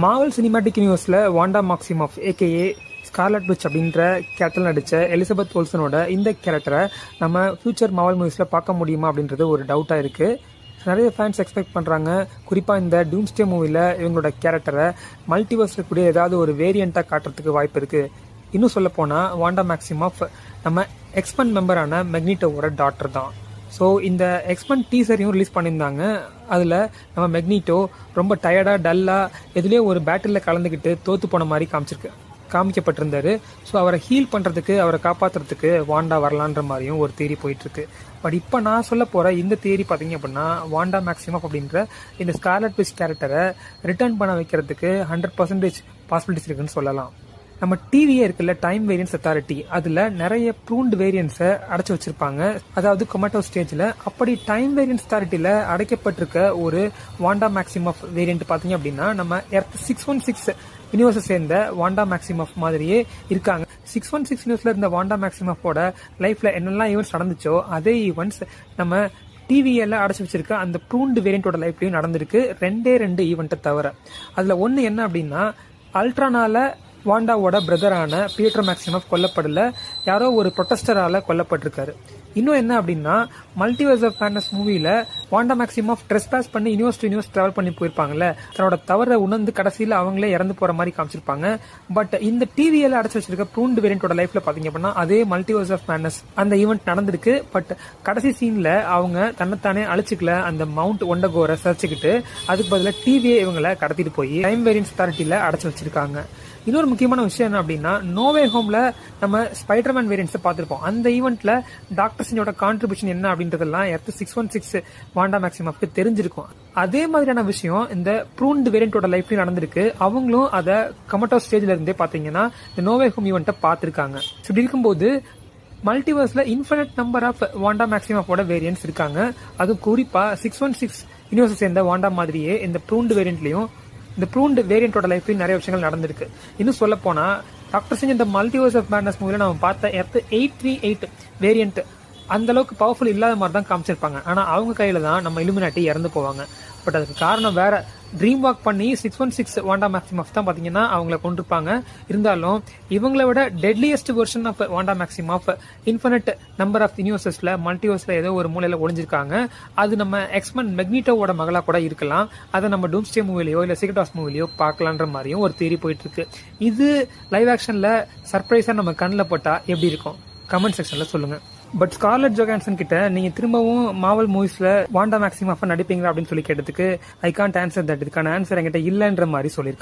Marvel cinematic யூனிவர்ஸில் வாண்டா மேக்ஸிமாஃப் AKA scarlet witch அப்படின்ற character நடித்த எலிசபெத் ஓல்சனோட இந்த கேரக்டரை நம்ம ஃபியூச்சர் மார்வல் மூவிஸில் பார்க்க முடியுமா அப்படின்றது ஒரு டவுட்டாக இருக்குது. நிறைய ஃபேன்ஸ் எக்ஸ்பெக்ட் பண்ணுறாங்க. குறிப்பாக இந்த டூம்ஸ்டே மூவியில் இவங்களோட கேரக்டரை மல்டிவர்ஸில் கூடிய ஏதாவது ஒரு வேரியண்ட்டாக காட்டுறதுக்கு வாய்ப்பு இருக்குது. இன்னும் சொல்லப்போனால் வாண்டா மேக்ஸிமாஃப் நம்ம எக்ஸ்பென் மெம்பரான மெக்னிட்டோவோட டாக்டர் தான். ஸோ இந்த எக்ஸ்பென் டீசரையும் ரிலீஸ் பண்ணியிருந்தாங்க. அதில் நம்ம மெக்னிட்டோ ரொம்ப டயர்டாக டல்லாக எதுலேயோ ஒரு பேட்டிலில் கலந்துக்கிட்டு தோற்று போன மாதிரி காமிக்கப்பட்டிருந்தாரு. ஸோ அவரை ஹீல் பண்ணுறதுக்கு, அவரை காப்பாற்றுறதுக்கு வாண்டா வரலான்ற மாதிரியும் ஒரு தியரி போயிட்டுருக்கு. பட் இப்போ நான் சொல்ல போகிற இந்த தியரி பார்த்தீங்க அப்படின்னா வாண்டா மேக்ஸிமாஃப் அப்படின்ற இந்த ஸ்கார்லட் விட்ச் கேரக்டரை ரிட்டர்ன் பண்ண வைக்கிறதுக்கு 100% பாசிபிலிட்டிஸ் இருக்குன்னு சொல்லலாம். நம்ம டிவியே இருக்குல்ல, டைம் வேரியன்ஸ் அத்தாரிட்டி, அதில் நிறைய ப்ரூன்ட் வேரியன்ஸை அடைச்சி வச்சிருப்பாங்க. அதாவது கொமேட்டோ ஸ்டேஜில். அப்படி டைம் வேரியன்ஸ் அத்தாரிட்டியில் அடைக்கப்பட்டிருக்க ஒரு வாண்டா மேக்ஸிமாஃப் வேரியன்ட் பார்த்தீங்க அப்படின்னா நம்ம எர்த் 616 யூனிவர்ஸை சேர்ந்த வாண்டா மேக்ஸிமாஃப் மாதிரியே இருக்காங்க. 616 யூனிவர்ஸில் இருந்த வாண்டா மேக்ஸிமாஃபோட லைஃப்பில் என்னெல்லாம் ஈவெண்ட்ஸ் நடந்துச்சோ அதே ஈவெண்ட்ஸ் நம்ம டிவியெல்லாம் அடைச்சி வச்சிருக்க அந்த ப்ரூன்ட் வேரியண்டோட லைஃப்லையும் நடந்திருக்கு. ரெண்டு ஈவெண்ட்டை தவிர. அதில் ஒன்று என்ன அப்படின்னா, அல்ட்ரானால வாண்டாவோட பிரதரான பீட்டர் மேக்ஸிமாஃப் கொல்லப்படல, யாரோ ஒரு ப்ரொட்டஸ்டரால கொல்லப்பட்டிருக்காரு. இன்னும் என்ன அப்படின்னா, மல்டிவர்ஸ் ஆஃப் மேட்னஸ் மூவியில் வாண்டா மேக்ஸிமாஃப் ட்ரெஸ்பாஸ் பண்ணி யூனிவர்ஸ் டு யூனிவர்ஸ் ட்ராவல் பண்ணி போயிருப்பாங்கல்ல, தன்னோட தவறை உணர்ந்து கடைசியில் அவங்களே இறந்து போகிற மாதிரி காமிச்சிருப்பாங்க. பட் இந்த டிவியில் அடைச்சி வச்சிருக்க ப்ரூன்ட் வேரியண்டோட லைஃப்ல பார்த்தீங்க அப்படின்னா அதே மல்டிவர்ஸ் ஆஃப் மேட்னஸ் அந்த ஈவெண்ட் நடந்திருக்கு. பட் கடைசி சீனில் அவங்க தன்னைத்தானே அழிச்சிக்கல, அந்த மவுண்ட் ஒண்டகோரை சரிச்சுக்கிட்டு அதுக்கு பதிலாக டிவியை இவங்களை கடத்திட்டு போய் டைம் வேரியன்ஸ் அத்தாரிட்டியில் அடைச்சி வச்சிருக்காங்க. இன்னொரு முக்கியமான விஷயம் என்ன அப்படின்னா, நோவே ஹோம்ல நம்ம ஸ்பைடர்மேன் வேரியன்ட்ஸை பார்த்துருப்போம். அந்த ஈவெண்ட்ல டாக்டர் ஸ்ட்ரேஞ்சோட கான்ட்ரிபியூஷன் என்ன அப்படின்றதெல்லாம் எர்த் 616 வாண்டா மேக்ஸிமாஃப்க்கு தெரிஞ்சிருக்கும். அதே மாதிரியான விஷயம் இந்த ப்ரூன்ட் வேரியண்டோட லைஃப்லயும் நடந்திருக்கு. அவங்களும் அதை கொமேட்டோ ஸ்டேஜ்ல இருந்தே பாத்தீங்கன்னா இந்த நோவே ஹோம் ஈவெண்ட்டை பார்த்திருக்காங்க. இப்படி இருக்கும்போது மல்டிவர்ஸ்ல இன்ஃபினிட் நம்பர் ஆஃப் வாண்டா மேக்ஸிமாஃபோட வேரியன்ட்ஸ் இருக்காங்க. அதுவும் குறிப்பா 616 யூனிவர்ஸை சேர்ந்த வாண்டா மாதிரியே இந்த ப்ரூன்ட் வேரியன்ட்லயும் இந்த ப்ரூன்ட் வேரியண்டோட லைஃப்லையும் நிறைய விஷயங்கள் நடந்திருக்கு. இன்னும் சொல்ல போனா டாக்டர் ஸ்ட்ரேஞ்ச் இந்த மல்டிவர்ஸ் ஆஃப் மேட்னஸ் மூவில நம்ம பார்த்த எர்த் 838 வேரியன்ட் அந்த அளவுக்கு பவர்ஃபுல் இல்லாத மாதிரி தான் காமிச்சிருப்பாங்க. ஆனா அவங்க கையில தான் நம்ம இலுமினாட்டி இறந்து போவாங்க. பட் அதுக்கு காரணம் வேற. ட்ரீம் வாக் பண்ணி 616 வாண்டா மேக்ஸிமாஃப் தான் பாத்தீங்கன்னா அவங்கள கொண்டிருப்பாங்க. இருந்தாலும் இவங்களை விட deadliest version of Wanda Maximoff infinite number of யூனிவர்சஸ்ல மல்டிவர்ஸ்ல ஏதோ ஒரு மூலையில ஒளிஞ்சிருக்காங்க. அது நம்ம எக்ஸ்மென் மெக்னிட்டோவோட மகளா கூட இருக்கலாம். அதை நம்ம டூம்ஸ்டே மூவிலையோ இல்ல சீக்ரெட் வார்ஸ் மூவிலையோ பார்க்கலான்ற மாதிரியும் ஒரு தியரி போயிட்டு இருக்கு. இது லைவ் ஆக்ஷன்ல சர்ப்ரைஸா நம்ம கண்ணில் போட்டா எப்படி இருக்கும்? கமெண்ட் செக்ஷன்ல சொல்லுங்க. பட் ஸ்கார்லட் ஜோகான்சன் கிட்ட நீங்க திரும்பவும் மார்வல் மூவிஸ்ல வாண்டா மேக்ஸிமாஃபா நடிப்பீங்களா அப்படின்னு சொல்லி கேட்டதுக்கு ஐ கான்ட் ஆன்சர் தட், இதுக்கான ஆன்சர் என்கிட்ட இல்லைன்ற மாதிரி சொல்லியிருக்காங்க.